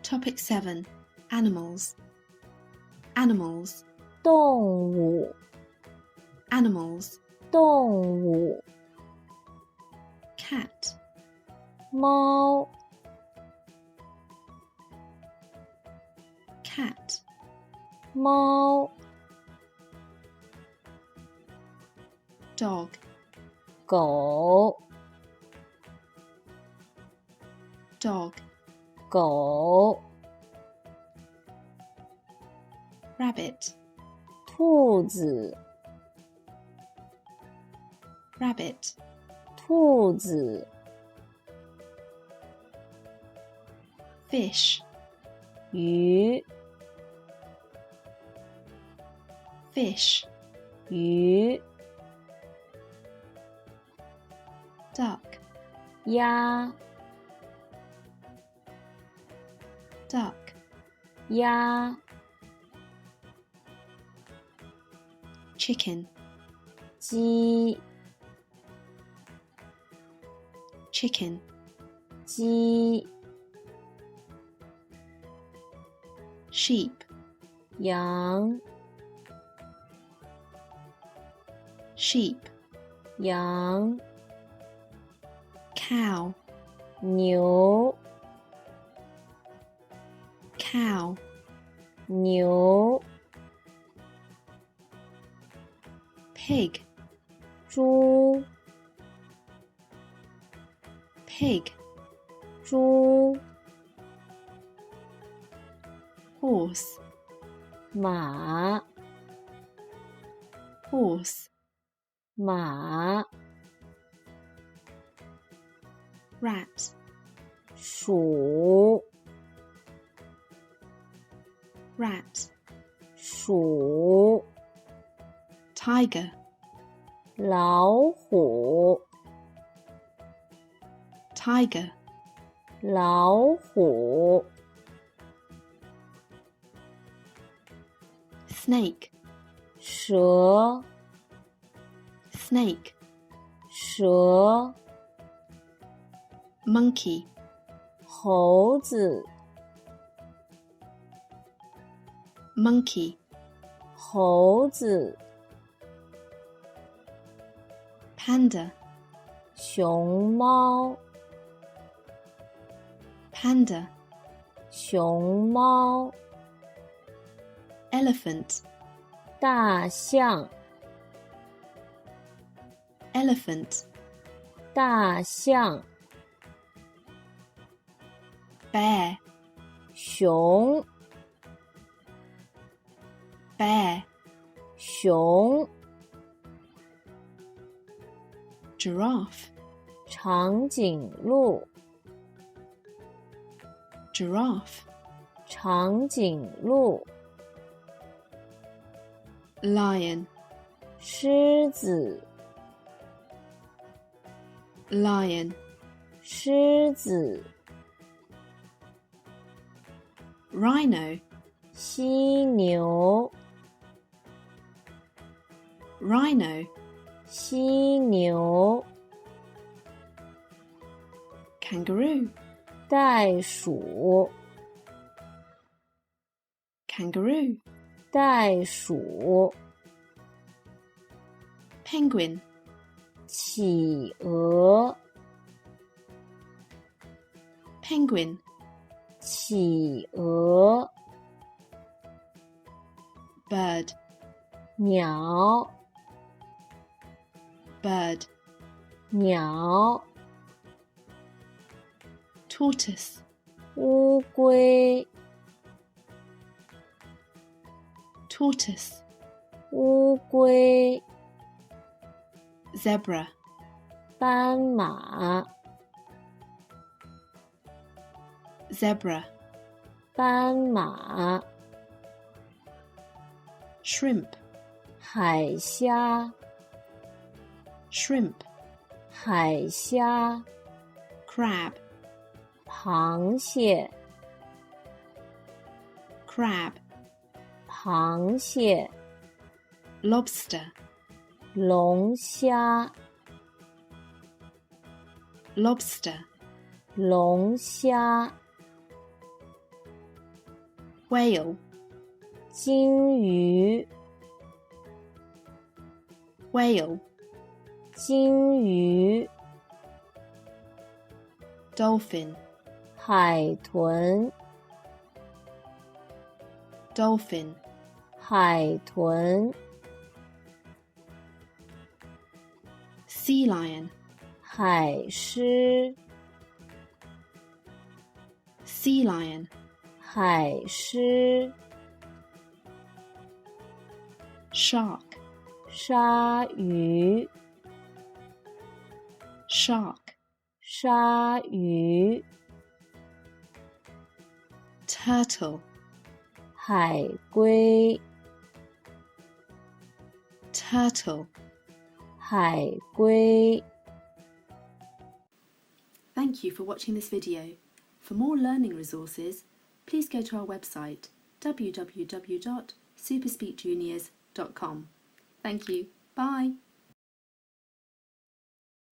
Topic 7. Animals. Animals. 动物 Animals. 动物 Cat. 猫 Cat. 猫 Dog. 狗 Dog. 狗 Rabbit. 兔子 Rabbit. 兔子 Fish. 鱼 Fish. 鱼 Duck. 鸭 Duck. 鸭 Chicken. 鸡 Chicken. 鸡 Sheep. 羊 Sheep. 羊 Cow. 牛 Cow. 牛 Pig. 猪 Pig. 猪 Horse. 马 Horse. 马 Rat. 鼠 Rat. 鼠 Tiger. 老虎 Tiger. 老虎 Snake. 蛇 Snake. 蛇 Monkey. 猴子 Monkey. 猴子 Panda. 熊猫 Panda. 熊猫 Elephant. 大象 Elephant. 大象 Bear. 熊 Bear. 熊 Giraffe. 长颈鹿 Giraffe. 长颈鹿 Lion. 狮子 Lion. 狮子 Rhino. 犀牛 Rhino. 犀牛 Kangaroo. 袋鼠 Kangaroo. 袋鼠 Penguin. 企鹅 Penguin. 企鹅 Bird. 鸟 Bird. 鸟 Tortoise. 乌龟 Tortoise. 乌龟 Zebra. 斑马 Zebra. 斑马 Shrimp. 海虾 Shrimp. 海虾 Crab. 螃蟹 Crab. 螃蟹 Lobster. 龙虾 Lobster. 龙虾 whale, 金鱼 whale, 金鱼 dolphin, 海豚 dolphin, 海豚 sea lion, 海狮 sea lion, 海狮 shark, 鲨鱼 shark, 鲨鱼 turtle, 海龟 turtle. 海龟 Thank you for watching this video. For more learning resources, please go to our website www.Super.Speak.Juniors.com. Thank you. Bye.